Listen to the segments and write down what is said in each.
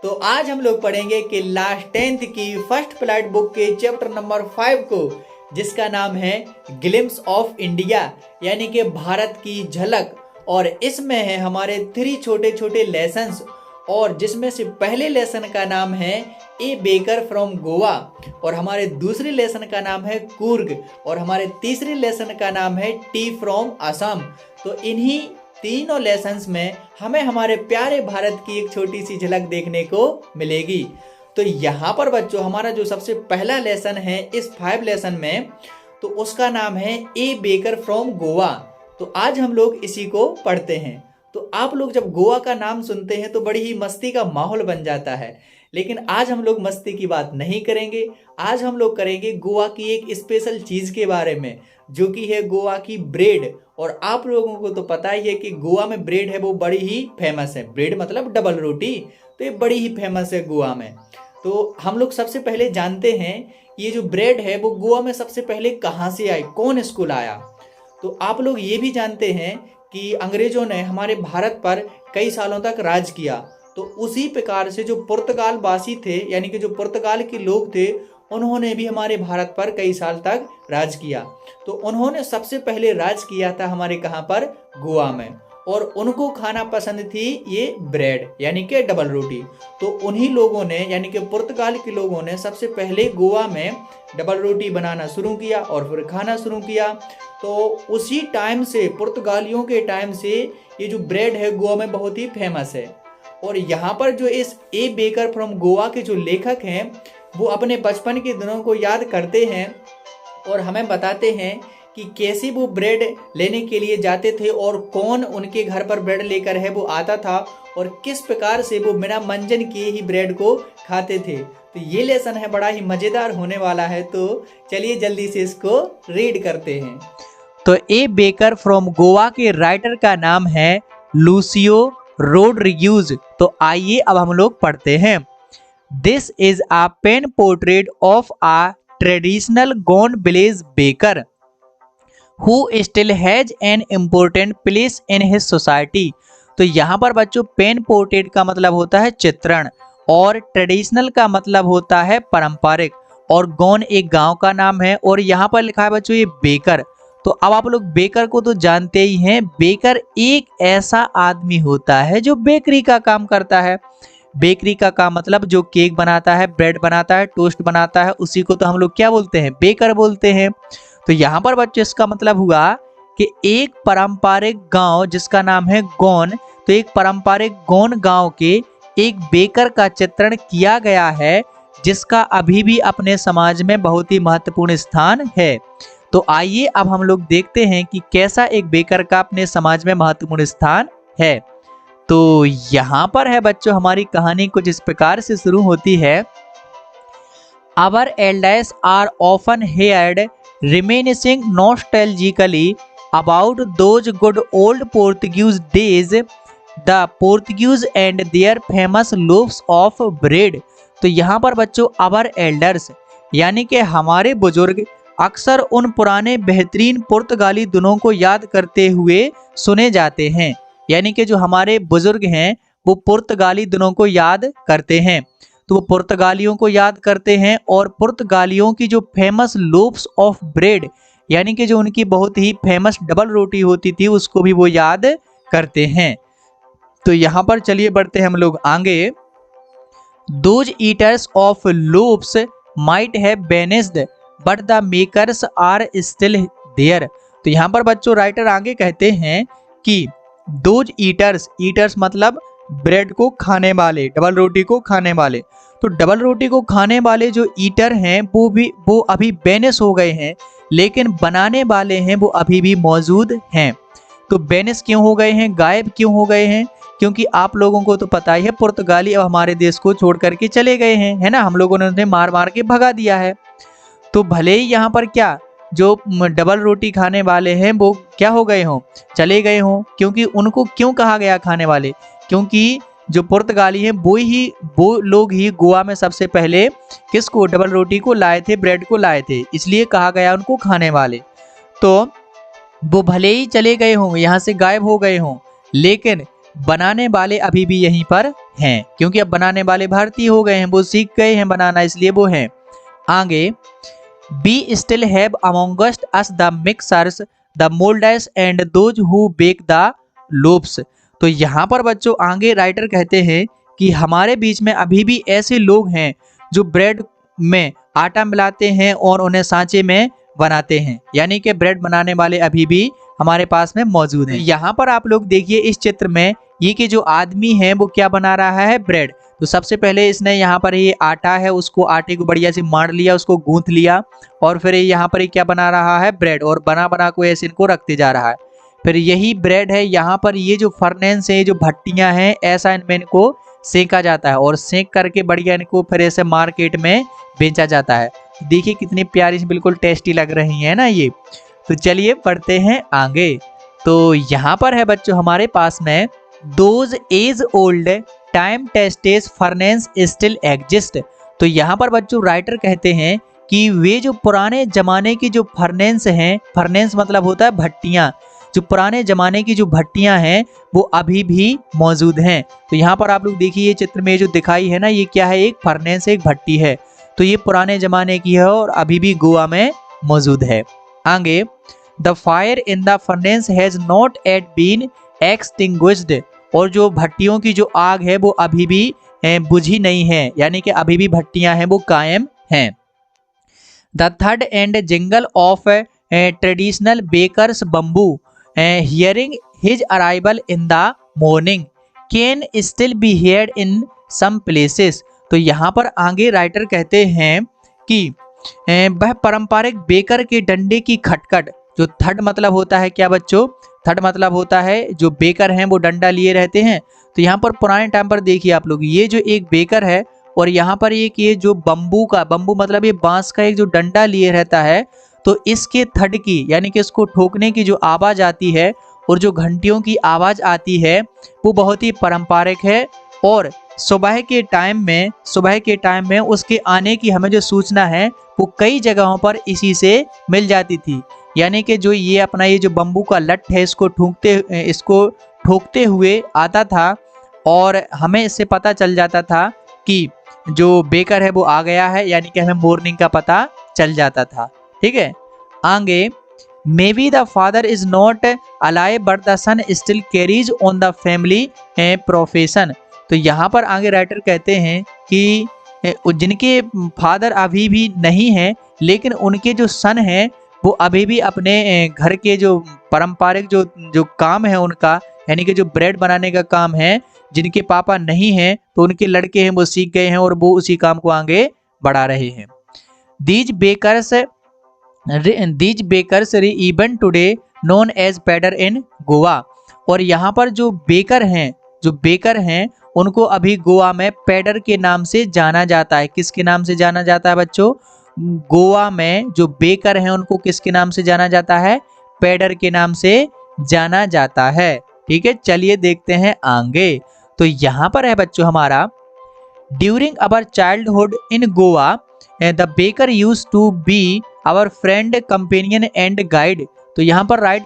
तो आज हम लोग पढ़ेंगे कि क्लास 10th की फर्स्ट फ्लाइट बुक के चैप्टर नंबर 5 को, जिसका नाम है ग्लिम्स ऑफ इंडिया, यानी कि भारत की झलक। और इसमें है हमारे 3 छोटे छोटे लेसन्स, और जिसमें से पहले लेसन का नाम है ए बेकर फ्रॉम गोवा, और हमारे दूसरे लेसन का नाम है कूर्ग, और हमारे तीसरे लेसन का नाम है टी फ्रॉम असम। तो इन्हीं तीनों लेसन्स में हमें हमारे प्यारे भारत की एक छोटी सी झलक देखने को मिलेगी। तो यहाँ पर बच्चों हमारा जो सबसे पहला लेसन है इस 5 लेसन में, तो उसका नाम है ए बेकर फ्रॉम गोवा। तो आज हम लोग इसी को पढ़ते हैं। तो आप लोग जब गोवा का नाम सुनते हैं तो बड़ी ही मस्ती का माहौल बन जाता है, लेकिन आज हम लोग मस्ती की बात नहीं करेंगे। आज हम लोग करेंगे गोवा की एक स्पेशल चीज़ के बारे में, जो कि है गोवा की ब्रेड। और आप लोगों को तो पता ही है कि गोवा में ब्रेड है वो बड़ी ही फेमस है। ब्रेड मतलब डबल रोटी, तो ये बड़ी ही फेमस है गोवा में। तो हम लोग सबसे पहले जानते हैं ये जो ब्रेड है वो गोवा में सबसे पहले कहाँ से आई, कौन इसको लाया। तो आप लोग ये भी जानते हैं कि अंग्रेजों ने हमारे भारत पर कई सालों तक राज किया। तो उसी प्रकार से जो पुर्तगाल वासी थे, यानी कि जो पुर्तगाल के लोग थे, उन्होंने भी हमारे भारत पर कई साल तक राज किया। तो उन्होंने सबसे पहले राज किया था हमारे कहाँ पर, गोवा में। और उनको खाना पसंद थी ये ब्रेड, यानी कि डबल रोटी। तो उन्हीं लोगों ने, यानी कि पुर्तगाल के लोगों ने सबसे पहले गोवा में डबल रोटी बनाना शुरू किया और फिर खाना शुरू किया। तो उसी टाइम से, पुर्तगालियों के टाइम से ये जो ब्रेड है गोवा में बहुत ही फेमस है। और यहाँ पर जो इस ए बेकर फ्रॉम गोवा के जो लेखक हैं, वो अपने बचपन के दिनों को याद करते हैं और हमें बताते हैं कि कैसे वो ब्रेड लेने के लिए जाते थे और कौन उनके घर पर ब्रेड लेकर है वो आता था, और किस प्रकार से वो बिना मंजन किए ही ब्रेड को खाते थे। तो ये लेसन है बड़ा ही मज़ेदार होने वाला है। तो चलिए जल्दी से इसको रीड करते हैं। तो ए बेकर फ्रॉम गोवा के राइटर का नाम है लूसियो रोड्रिग्यूज। तो आइए अब हम लोग पढ़ते हैं। This is a pen portrait of a traditional Goan village baker who still has an important place in his society। तो यहाँ पर बच्चों पेन पोर्ट्रेट का मतलब होता है चित्रण, और ट्रेडिशनल का मतलब होता है पारंपरिक, और गौन एक गांव का नाम है। और यहाँ पर लिखा है बच्चों ये बेकर। तो अब आप लोग बेकर को तो जानते ही हैं। बेकर एक ऐसा आदमी होता है जो बेकरी का काम करता है। बेकरी का काम मतलब जो केक बनाता है, ब्रेड बनाता है, टोस्ट बनाता है, उसी को तो हम लोग क्या बोलते हैं, बेकर बोलते हैं। तो यहाँ पर बच्चों इसका मतलब हुआ कि एक पारंपरिक गांव जिसका नाम है गौन, तो एक पारंपरिक गौन गांव के एक बेकर का चित्रण किया गया है, जिसका अभी भी अपने समाज में बहुत ही महत्वपूर्ण स्थान है। तो आइए अब हम लोग देखते हैं कि कैसा एक बेकर का अपने समाज में महत्वपूर्ण स्थान है। तो यहाँ पर है बच्चों हमारी कहानी कुछ इस प्रकार से शुरू होती है। Our elders are often heard reminiscing nostalgically about those good old Portuguese days, the Portuguese and their famous loaves of bread। तो यहाँ पर बच्चों our elders यानी कि हमारे बुजुर्ग अक्सर उन पुराने बेहतरीन पुर्तगाली दिनों को याद करते हुए सुने जाते हैं। यानी कि जो हमारे बुजुर्ग हैं वो पुर्तगाली दिनों को याद करते हैं। तो वो पुर्तगालियों को याद करते हैं, और पुर्तगालियों की जो फेमस लोव्स ऑफ ब्रेड, यानी कि जो उनकी बहुत ही फेमस डबल रोटी होती थी, उसको भी वो याद करते हैं। तो यहाँ पर चलिए बढ़ते हैं हम लोग आगे। Those eaters of loaves might have vanished but the makers are still there. तो यहाँ पर बच्चों राइटर आगे कहते हैं कि दोज ईटर्स, ईटर्स मतलब ब्रेड को खाने वाले, डबल रोटी को खाने वाले। तो डबल रोटी को खाने वाले जो ईटर हैं वो अभी बेनिस हो गए हैं, लेकिन बनाने वाले हैं वो अभी भी मौजूद हैं। तो बेनिस क्यों हो गए हैं, गायब क्यों हो गए हैं? क्योंकि आप लोगों को तो पता ही है पुर्तगाली अब हमारे देश को छोड़ करके चले गए हैं, है ना। हम लोगों ने उन्हें मार मार के भगा दिया है। तो भले ही यहाँ पर क्या जो डबल रोटी खाने वाले हैं वो क्या हो गए हों, चले गए हों। क्योंकि उनको क्यों कहा गया खाने वाले? क्योंकि जो पुर्तगाली हैं वो लोग ही गोवा में सबसे पहले किसको, डबल रोटी को लाए थे, ब्रेड को लाए थे, इसलिए कहा गया उनको खाने वाले। तो वो भले ही चले गए हों, यहाँ से गायब हो गए हों, लेकिन बनाने वाले अभी भी यहीं पर हैं, क्योंकि अब बनाने वाले भारतीय हो गए हैं, वो सीख गए हैं बनाना, इसलिए वो हैं। आगे, we still have amongst us the mixers the moulders and those who bake the loaves. तो यहाँ पर बच्चों आगे राइटर कहते हैं कि हमारे बीच में अभी भी ऐसे लोग हैं जो ब्रेड में आटा मिलाते हैं और उन्हें सांचे में बनाते हैं, यानी कि ब्रेड बनाने वाले अभी भी हमारे पास में मौजूद हैं। यहाँ पर आप लोग देखिए इस चित्र में ये कि जो आदमी है वो क्या बना रहा है, ब्रेड। तो सबसे पहले इसने यहाँ पर ये आटा है, उसको आटे को बढ़िया से मार लिया, उसको गूंथ लिया, और फिर यहाँ पर ये क्या बना रहा है, ब्रेड, और बना बना को ऐसे इनको रखते जा रहा है। फिर यही ब्रेड है, यहाँ पर ये जो फर्नेस है, जो भट्टियां हैं, ऐसा इनमें इनको सेका जाता है और सेक करके बढ़िया इनको फिर ऐसे मार्केट में बेचा जाता है। देखिए कितनी प्यारी सी बिल्कुल टेस्टी लग रही है ना ये। तो चलिए पढ़ते हैं आगे। तो यहाँ पर है बच्चों हमारे पास में those age old time tested furnace still exist. तो यहाँ पर बच्चों राइटर कहते हैं कि वे जो पुराने जमाने की जो फर्नेस हैं, फर्नेस मतलब होता है भट्टियां, जो पुराने जमाने की जो भट्टियां हैं वो अभी भी मौजूद हैं। तो यहाँ पर आप लोग देखिए ये चित्र में जो दिखाई है ना, ये क्या है, एक फर्नेस, एक भट्टी है। तो ये पुराने जमाने की है और अभी भी गोवा में मौजूद है। आगे, the fire in the furnace has not yet been extinguished. और जो भट्टियों की जो आग है वो अभी भी बुझी नहीं है, यानी कि अभी भी भट्टियां हैं वो कायम हैं। The third and jingle of traditional bakers bamboo hearing his arrival in the morning can still be heard in some places. तो यहाँ पर आगे राइटर कहते हैं कि वह पारंपरिक बेकर के डंडे की खटखट, जो थर्ड मतलब होता है क्या बच्चों, थर्ड मतलब होता है जो बेकर हैं वो डंडा लिए रहते हैं। तो यहाँ पर पुराने टाइम पर देखिए आप लोग, ये जो एक बेकर है और यहाँ पर एक ये जो बम्बू का, बम्बू मतलब ये बांस का एक जो डंडा लिए रहता है, तो इसके थड की यानी कि इसको ठोकने की जो आवाज आती है और जो घंटियों की आवाज आती है वो बहुत ही पारंपरिक है। और सुबह के टाइम में उसके आने की हमें जो सूचना है वो कई जगहों पर इसी से मिल जाती थी। यानी कि जो ये अपना ये जो बम्बू का लठ है इसको ठोकते हुए आता था और हमें इससे पता चल जाता था कि जो बेकर है वो आ गया है, यानी कि हमें मॉर्निंग का पता चल जाता था। ठीक है, आगे, may be the father is not alive but the son still carries on the family profession. तो यहाँ पर आगे राइटर कहते हैं कि जिनके फादर अभी भी नहीं हैं लेकिन उनके जो सन हैं वो अभी भी अपने घर के जो पारंपरिक जो काम है उनका, यानी कि जो ब्रेड बनाने का काम है, जिनके पापा नहीं हैं तो उनके लड़के हैं वो सीख गए हैं और वो उसी काम को आगे बढ़ा रहे हैं। These bakers even today known as pader in Goa. और यहाँ पर जो बेकर हैं उनको अभी गोवा में पैडर के नाम से जाना जाता है। किसके नाम से जाना जाता है बच्चों? गोवा में जो बेकर हैं उनको किसके नाम से जाना जाता है? पैडर के नाम से जाना जाता है। ठीक है, चलिए देखते हैं आगे। तो यहाँ पर है बच्चों हमारा, during our childhood in Goa the baker used to be our friend, companion and guide. तो यहाँ पर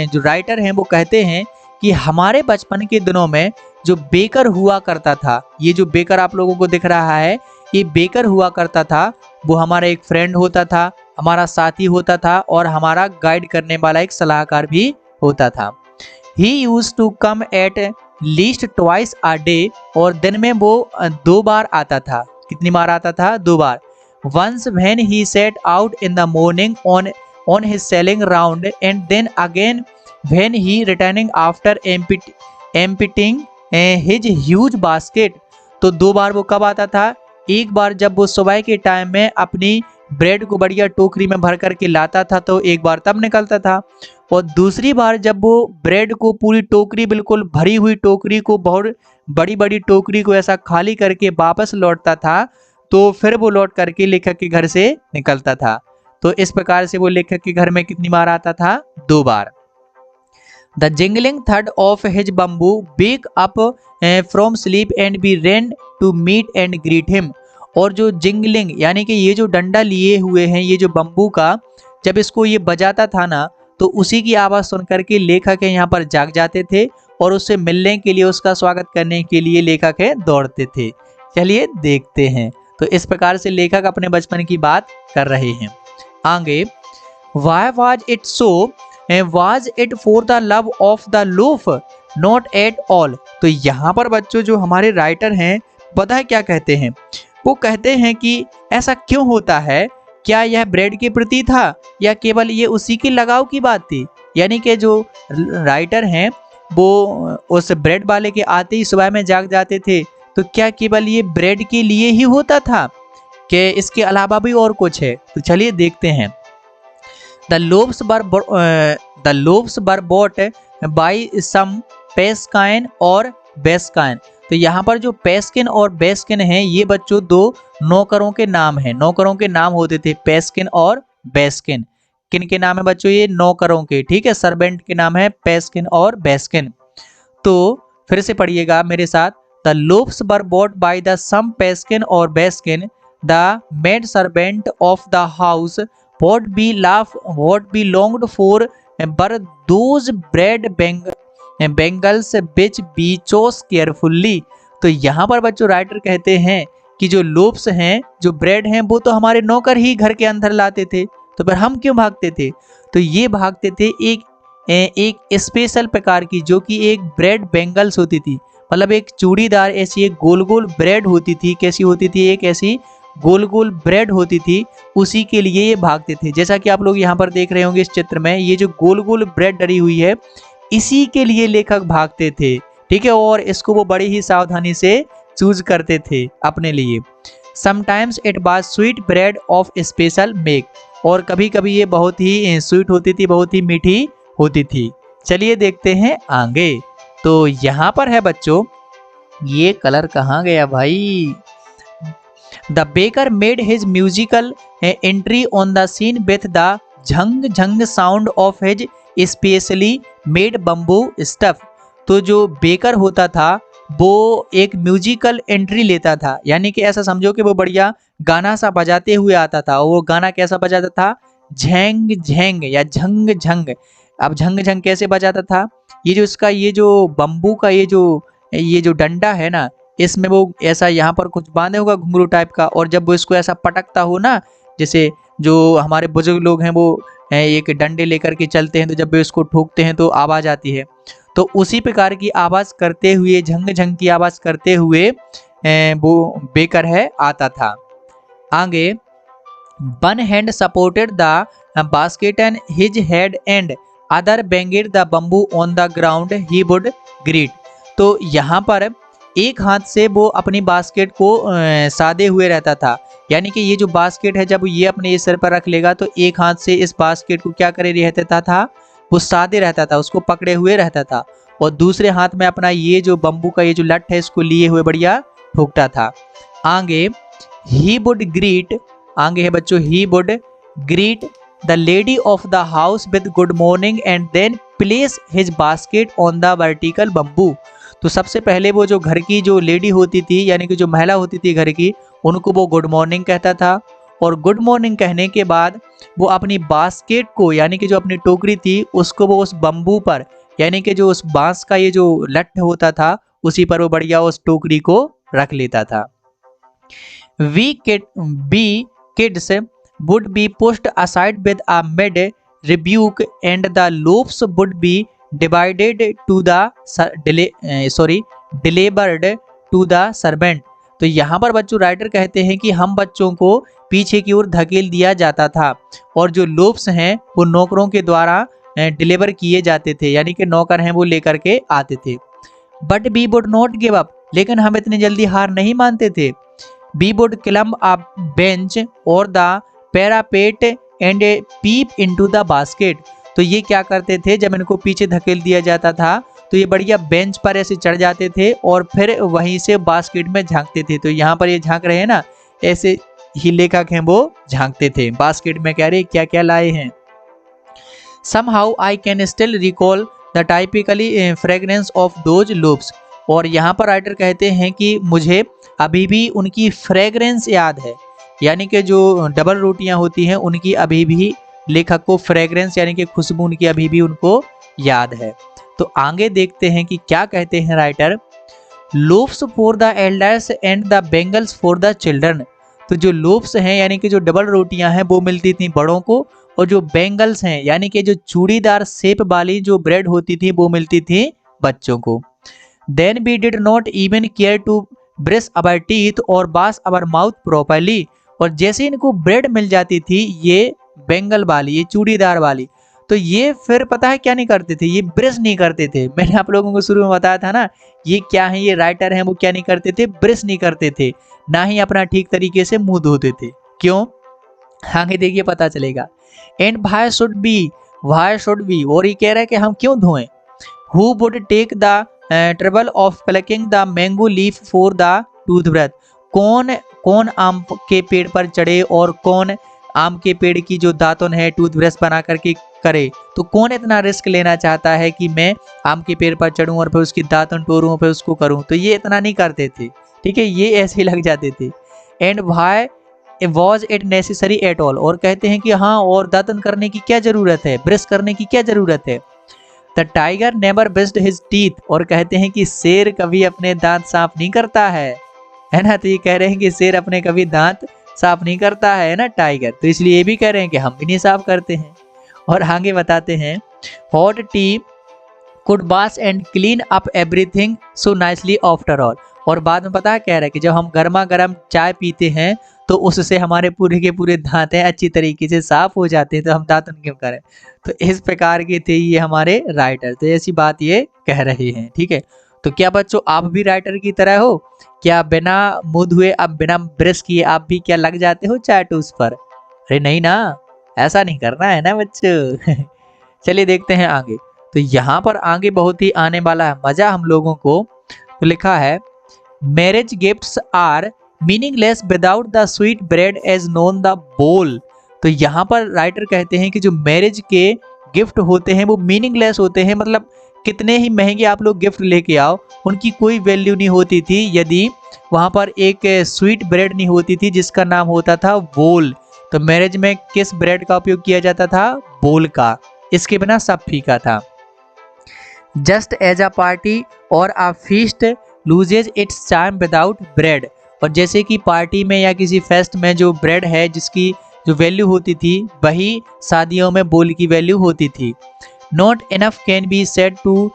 जो राइटर हैं वो कहते हैं कि हमारे बचपन के दिनों में जो बेकर हुआ करता था, ये जो बेकर आप लोगों को दिख रहा है, ये बेकर हुआ करता था, वो हमारा एक फ्रेंड होता था, हमारा साथी होता था और हमारा गाइड करने वाला एक सलाहकार भी होता था। He used to come at least twice a day. और दिन में वो 2 बार आता था। कितनी बार आता था? 2 बार। Once when he set out in the morning on his selling round and then again when he returning after emptying his huge basket. तो 2 बार वो कब आता था? एक बार जब वो सुबह के टाइम में अपनी ब्रेड को बढ़िया टोकरी में भर करके लाता था तो एक बार तब निकलता था, और दूसरी बार जब वो ब्रेड को पूरी टोकरी, बिल्कुल भरी हुई टोकरी को, बहुत बड़ी बड़ी टोकरी को ऐसा खाली करके वापस लौटता था, तो फिर वो लौट करके लेखक के घर से निकलता था। तो इस प्रकार से वो लेखक के घर में कितनी बार आता था? 2 बार। द जिंगलिंग थर्ड of his bamboo wake up from sleep and we ran to meet and greet him. और जो जिंगलिंग यानी कि ये जो डंडा लिए हुए हैं, ये जो बम्बू का, जब इसको ये बजाता था ना तो उसी की आवाज़ सुन करके लेखक यहाँ पर जाग जाते थे और उससे मिलने के लिए, उसका स्वागत करने के लिए लेखक है दौड़ते थे। चलिए देखते हैं। तो इस प्रकार से लेखक अपने बचपन की बात कर रहे हैं। आगे, Why was it so? Was it for the love of the loaf? Not at all. तो यहाँ पर बच्चों जो हमारे राइटर हैं, पता है क्या कहते हैं? वो कहते हैं कि ऐसा क्यों होता है, क्या यह ब्रेड के प्रति था या केवल ये उसी की लगाव की बात थी। यानी कि जो राइटर हैं वो उस ब्रेड वाले के आते ही सुबह में जाग जाते थे, तो क्या केवल ये ब्रेड के लिए ही होता था कि इसके अलावा भी और कुछ है। तो चलिए देखते हैं। The loaves were bought by some Peskin और Baskin। तो यहाँ पर जो पेस्किन और बेस्किन हैं, ये बच्चों दो नौकरों के नाम हैं। नौकरों के नाम होते थे पेस्किन और बेस्किन। किन के नाम है बच्चों? ये नौकरों के, ठीक है। सर्वेंट के नाम है पेस्किन और बेस्किन। तो फिर से पढ़िएगा मेरे साथ। The loaves were bought by the some पेस्किन और बेस्किन, the maid servant of the house what belonged for were those bread bangles which we chose carefully। तो यहाँ पर बच्चों राइटर कहते हैं कि जो लोव्स हैं, जो ब्रेड हैं, वो तो हमारे नौकर ही घर के अंदर लाते थे, तो फिर हम क्यों भागते थे? तो ये भागते थे एक स्पेशल प्रकार की, जो कि एक ब्रेड बेंगल्स होती थी, मतलब एक चूड़ीदार ऐसी एक गोल गोल ब्रेड होती थी। कैसी होती थी? एक ऐसी गोल गोल ब्रेड होती थी, उसी के लिए ये भागते थे। जैसा कि आप लोग यहाँ पर देख रहे होंगे इस चित्र में, ये जो गोल गोल ब्रेड डली हुई है, इसी के लिए लेखक भागते थे, ठीक है। और इसको वो बड़ी ही सावधानी से चूज करते थे अपने लिए। Sometimes it was sweet bread of special make. और कभी कभी ये बहुत ही स्वीट होती थी, बहुत ही मीठी होती थी। चलिए देखते हैं आगे। तो यहाँ पर है बच्चों, ये कलर कहाँ गया भाई? The baker made his musical entry on the scene with the Jhang Jhang sound of his specially made bamboo stuff। तो जो बेकर होता था वो एक म्यूजिकल एंट्री लेता था, यानी कि ऐसा समझो कि वो बढ़िया गाना सा बजाते हुए आता था। वो गाना कैसा बजाता था? झेंग झेंग या झंग झंग। अब झंग झंग कैसे बजाता था? ये जो इसका ये जो बम्बू का ये जो डंडा है ना, इसमें वो ऐसा यहाँ पर कुछ बांधे होगा घुंघरू टाइप का, और जब वो इसको ऐसा पटकता हो ना, जैसे जो हमारे बुजुर्ग लोग हैं वो एक डंडे लेकर के चलते हैं, तो जब वो इसको ठोकते हैं तो आवाज़ आती है। तो उसी प्रकार की आवाज़ करते हुए, झंग झंग की आवाज़ करते हुए वो बेकर है आता था। आगे, one hand supported the basket and his head and other banged the bamboo on the ground he would greet. तो यहाँ पर एक हाथ से वो अपनी बास्केट को साधे हुए रहता था, यानी कि ये जो बास्केट है, जब ये अपने सिर पर रख लेगा तो एक हाथ से इस बास्केट को क्या करे रहता था? वो साधे रहता था, उसको पकड़े हुए रहता था, और दूसरे हाथ में अपना ये जो बम्बू का ये जो लठ है, इसको लिए हुए बढ़िया ठोकता था। आगे, ही वुड ग्रीट, आगे है बच्चों, he would greet the lady of the house with good morning and then place his basket on the vertical bamboo. तो सबसे पहले वो जो घर की जो लेडी होती थी, यानी कि जो महिला होती थी घर की, उनको वो गुड मॉर्निंग कहता था, और गुड मॉर्निंग कहने के बाद वो अपनी बास्केट को, यानी कि जो अपनी टोकरी थी, उसको वो उस बम्बू पर, यानी कि जो उस बांस का ये जो लठ होता था, उसी पर वो बढ़िया उस टोकरी को रख लेता था। We kids would be pushed aside with a mid rebuke and the loaves would be divided to the delivered to the servant। तो यहाँ पर बच्चों राइटर कहते हैं कि हम बच्चों को पीछे की ओर धकेल दिया जाता था, और जो लोव्स हैं वो नौकरों के द्वारा डिलीवर किए जाते थे, यानी कि नौकर हैं वो लेकर के आते थे। But we would not give up, लेकिन हम इतनी जल्दी हार नहीं मानते थे। We would climb a bench और the parapet and peep into the basket. तो ये क्या करते थे, जब इनको पीछे धकेल दिया जाता था तो ये बढ़िया बेंच पर ऐसे चढ़ जाते थे और फिर वहीं से बास्केट में झांकते थे। तो यहाँ पर ये झांक रहे हैं ना, ऐसे ही लेखक हैं वो झांकते थे बास्केट में, कह रहे क्या क्या लाए हैं। Somehow I can still recall the typically fragrance of those loaves। और यहाँ पर राइटर कहते हैं कि मुझे अभी भी उनकी फ्रेग्रेंस याद है, यानी कि जो डबल रोटियां होती हैं उनकी अभी भी लेखक को फ्रेग्रेंस, यानी कि खुशबू उनकी अभी भी उनको याद है। तो आगे देखते हैं कि क्या कहते हैं writer. Loaves for the elders and the bangles for the children. तो जो लोफ्स हैं यानी कि जो डबल रोटियां हैं वो मिलती थी बड़ों को, और जो बेंगल्स हैं यानी कि जो चूड़ीदार शेप वाली जो ब्रेड होती थी वो मिलती थी बच्चों को। Then we did not even care to brush our teeth और वॉश अवर माउथ प्रॉपरली। और जैसे इनको ब्रेड मिल जाती थी ये बेंगल वाली, ये चूड़ीदार वाली, तो ये फिर पता है क्या नहीं करते थे, ये ब्रश नहीं करते थे। मैंने आप लोगों को शुरू में बताया था ना, ये क्या है, ये राइटर हैं, वो क्या नहीं करते थे, ब्रश नहीं करते थे, ना ही अपना ठीक तरीके से मुंह धोते थे। क्यों, आगे देखिए पता चलेगा। एंड वाई शुड बी, और ये कह रहा है कि हम क्यों धोएं। Who would take the trouble of plucking the mango leaf for the toothbrush. कौन कौन आम के पेड़ पर चढ़े और कौन आम के पेड़ की जो दातुन है टूथब्रश बना करके करे। तो कौन इतना रिस्क लेना चाहता है कि मैं आम के पेड़ पर चढ़ूं और फिर उसकी दातुन तोड़ूं फिर उसको करूं। तो ये इतना नहीं करते थे, ठीक है, ये ऐसे ही लग जाते थे। And why was it necessary at all, और कहते हैं कि हाँ, और दातुन करने की क्या जरूरत है, ब्रश करने की क्या जरूरत है। The tiger never brushed his teeth, और कहते हैं कि शेर कभी अपने दांत साफ नहीं करता है ना। तो ये कह रहे हैं कि शेर अपने कभी दांत साफ नहीं करता है ना टाइगर, तो इसलिए ये भी कह रहे हैं कि हम भी नहीं साफ करते हैं। और आगे बताते हैं, hot T could wash and clean up everything so nicely after all. और बाद में पता है कह रहा है कि जब हम गर्मा गर्म चाय पीते हैं तो उससे हमारे पूरे के पूरे दांत हैं अच्छी तरीके से साफ हो जाते हैं, तो हम दातुन क्यों करें। तो इस प्रकार के थे ये हमारे राइटर, तो ऐसी बात ये कह रहे हैं, ठीक है। तो क्या बच्चों आप भी राइटर की तरह हो क्या, बिना मुंह धुए अब बिना ब्रश किए आप भी क्या लग जाते हो चाय टूस पर। अरे नहीं ना, ऐसा नहीं करना है ना बच्चों। चलिए देखते हैं आगे। तो यहाँ पर आगे बहुत ही आने वाला है मजा हम लोगों को। तो लिखा है, marriage gifts are meaningless without the sweet bread as known the bol. तो यहाँ पर राइटर कहते हैं कि जो मैरिज के गिफ्ट होते हैं वो मीनिंगलेस होते हैं, मतलब कितने ही महंगे आप लोग गिफ्ट लेके आओ उनकी कोई वैल्यू नहीं होती थी यदि वहाँ पर एक स्वीट ब्रेड नहीं होती थी जिसका नाम होता था बोल। तो मैरिज में किस ब्रेड का उपयोग किया जाता था, बोल का, इसके बिना सब फीका था। जस्ट एज अ पार्टी और अ feast loses it's charm without bread. और जैसे कि पार्टी में या किसी फेस्ट में जो ब्रेड है जिसकी जो वैल्यू होती थी वही शादियों में बोल की वैल्यू होती थी। Not enough can be said to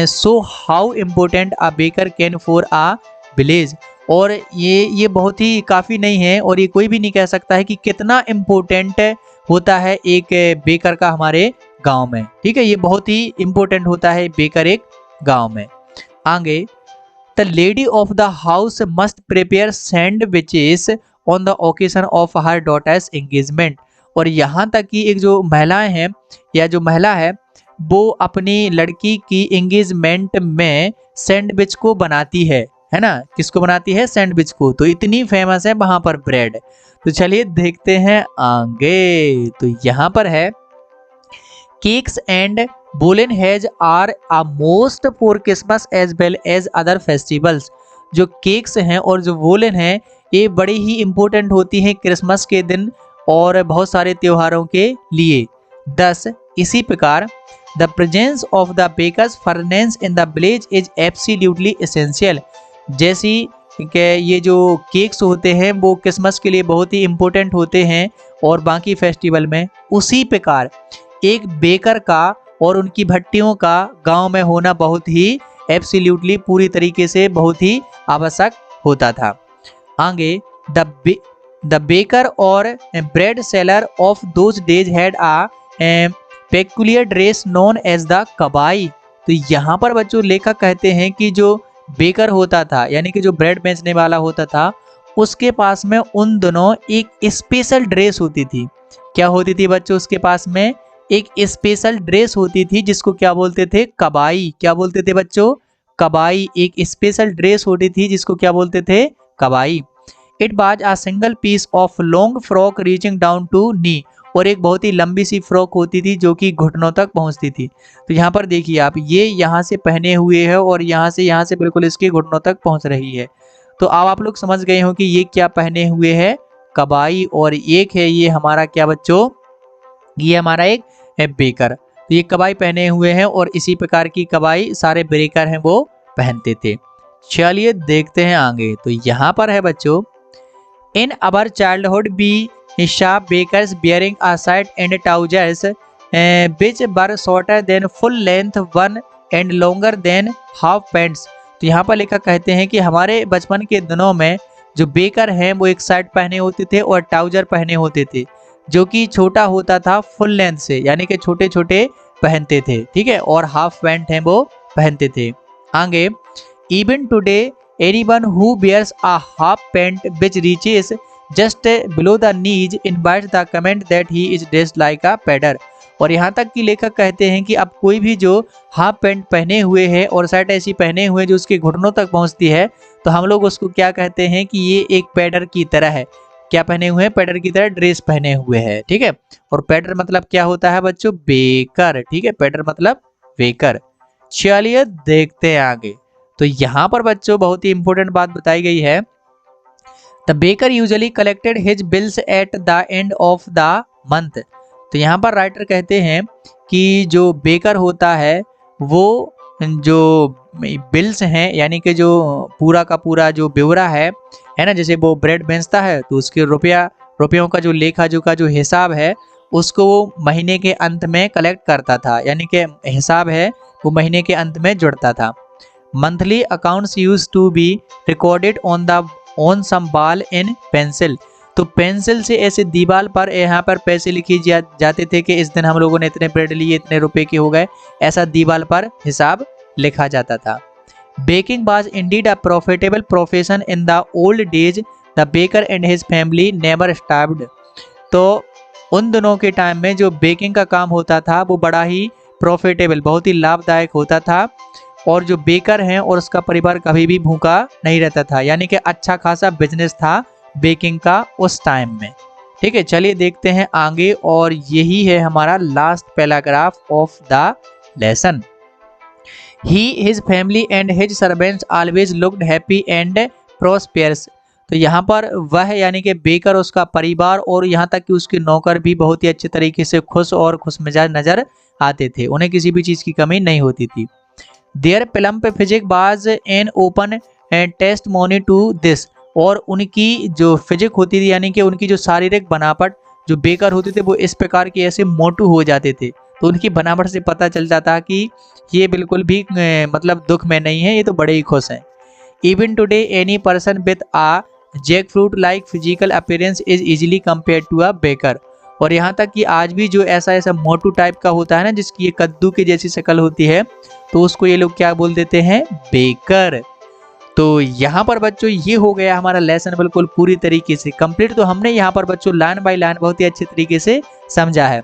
show how important a baker can for a village. और ये बहुत ही काफ़ी नहीं है और ये कोई भी नहीं कह सकता है कि कितना इम्पोर्टेंट होता है एक बेकर का हमारे गांव में, ठीक है, ये बहुत ही इम्पोर्टेंट होता है बेकर एक गांव में। आगे, the lady of the house must prepare sandwiches on the occasion of her daughter's engagement. और यहाँ तक कि एक जो महिलाएं हैं या जो महिला है वो अपनी लड़की की एंगेजमेंट में सैंडविच को बनाती है ना, किसको बनाती है, सैंडविच को। तो इतनी फेमस है वहां पर ब्रेड। तो चलिए देखते हैं आगे। तो यहाँ पर है, cakes and bolinhas are a must for Christmas as well as other festivals. जो केक्स हैं और जो बोलन है ये बड़ी ही इंपॉर्टेंट होती हैं क्रिसमस के दिन और बहुत सारे त्योहारों के लिए। 10 इसी प्रकार the presence of the baker's furnace in the village is absolutely essential. जैसी कि ये जो केक्स होते हैं वो क्रिसमस के लिए बहुत ही इम्पोर्टेंट होते हैं और बाकी फेस्टिवल में, उसी प्रकार एक बेकर का और उनकी भट्टियों का गांव में होना बहुत ही एब्सोल्युटली पूरी तरीके से बहुत ही आवश्यक होता था। आगे, द बेकर और bread seller of those days had a peculiar dress known as the kabai. तो यहाँ पर बच्चों लेखक कहते हैं कि जो बेकर होता था यानी कि जो ब्रेड बेचने वाला होता था उसके पास में उन दोनों एक स्पेशल ड्रेस होती थी। क्या होती थी बच्चों, उसके पास में एक स्पेशल ड्रेस होती थी जिसको क्या बोलते थे, कबाई। क्या बोलते थे बच्चों, कबाई। एक स्पेशल ड्रेस होती थी जिसको क्या बोलते थे, kabai. It was a single piece of long frock reaching down to knee. और एक बहुत ही लंबी सी फ्रॉक होती थी जो कि घुटनों तक पहुंचती थी। तो यहाँ पर देखिए आप, ये यहाँ से पहने हुए है और यहाँ से बिल्कुल इसके घुटनों तक पहुंच रही है। तो अब आप लोग समझ गए हो कि ये क्या पहने हुए है, कबाई। और एक है ये हमारा क्या बच्चों, ये हमारा एक बेकर। तो ये कबाई पहने हुए हैं और इसी प्रकार की कबाई सारे बेकर हैं वो पहनते थे। चलिए देखते हैं आगे। तो यहाँ पर है बच्चों, in our childhood we sharp bakers bearing a shirt and trousers which were shorter than full length one and longer than half pants। तो यहाँ पर लेखक कहते हैं कि हमारे बचपन के दिनों में जो बेकर हैं वो एक शर्ट पहने होते थे और ट्राउजर पहने होते थे जो कि छोटा होता था फुल लेंथ से, यानी कि छोटे छोटे पहनते थे, ठीक है, और हाफ पैंट हैं वो पहनते थे। आगे, even today anyone who wears a half pant which reaches just below the knees invites the comment that he is dressed like a pader. और यहाँ तक कि लेखक कहते हैं कि अब कोई भी जो हाफ पैंट पहने हुए है और शर्ट ऐसी पहने हुए जो उसके घुटनों तक पहुँचती है, तो हम लोग उसको क्या कहते हैं कि ये एक पैडर की तरह है। क्या पहने हुए हैं? पैडर की तरह ड्रेस पहने हुए हैं, ठीक है। और पैडर मतलब क्या होता है बच्चों? बेकर, ठीक है, पैडर मतलब बेकर। चलिए देखते हैं आगे। तो यहाँ पर बच्चों बहुत ही इंपॉर्टेंट बात बताई गई है। The baker usually collected his bills at the end of the month. तो यहाँ पर राइटर कहते हैं कि जो बेकर होता है वो जो बिल्स हैं, यानी कि जो पूरा का पूरा जो ब्यौरा है ना, जैसे वो ब्रेड बेचता है तो उसके रुपयों का जो लेखा जोखा जो हिसाब है उसको वो महीने के अंत में कलेक्ट करता था, यानी कि हिसाब है वो महीने के अंत में जुड़ता था। Monthly accounts used to be recorded on some wall in pencil. तो पेंसिल से ऐसे दीवार पर यहाँ पर पैसे लिखे जाते थे कि इस दिन हम लोगों ने इतने ब्रेड लिए, इतने रुपए के हो गए, ऐसा दीवार पर हिसाब लिखा जाता था। Baking was indeed a profitable profession in the old days. The baker and his family never starved. तो उन दिनों के टाइम में जो बेकिंग का काम होता था वो बड़ा ही प्रॉफिटेबल, बहुत ही लाभदायक होता था, और जो बेकर हैं और उसका परिवार कभी भी भूखा नहीं रहता था, यानी कि अच्छा खासा बिजनेस था बेकिंग का उस टाइम में, ठीक है। चलिए देखते हैं आगे, और यही है हमारा last paragraph of the lesson. He his family and his servants always looked happy and prosperous. तो यहाँ पर वह यानी कि बेकर, उसका परिवार और यहाँ तक कि उसके नौकर भी बहुत ही अच्छे तरीके से खुश और खुशमिजाज नजर आते थे, उन्हें किसी भी चीज़ की कमी नहीं होती थी। Their plump physique was an open testimony to this. और उनकी जो फिजिक होती थी, यानी कि उनकी जो शारीरिक बनावट, जो बेकर होते थे वो इस प्रकार के ऐसे मोटू हो जाते थे, तो उनकी बनावट से पता चल जाता कि ये बिल्कुल भी मतलब दुख में नहीं है, ये तो बड़े ही खुश हैं। Even today any person with a jackfruit like physical appearance is easily compared to a baker. और यहाँ तक कि आज भी जो ऐसा मोटू टाइप का होता है ना, जिसकी ये कद्दू की जैसी शक्ल होती है, तो उसको ये लोग क्या बोल देते हैं? बेकर। तो यहाँ पर बच्चों ये हो गया हमारा लेसन बिल्कुल पूरी तरीके से कंप्लीट। तो हमने यहाँ पर बच्चों लाइन बाय लाइन बहुत ही अच्छे तरीके से समझा है।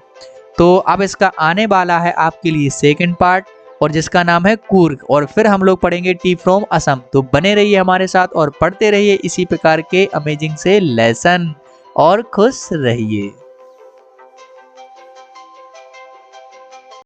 तो अब इसका आने वाला है आपके लिए सेकंड पार्ट, और जिसका नाम है कूर्ग, और फिर हम लोग पढ़ेंगे टी फ्रॉम असम। तो बने रहिए हमारे साथ और पढ़ते रहिए इसी प्रकार के अमेजिंग से लेसन, और खुश रहिए।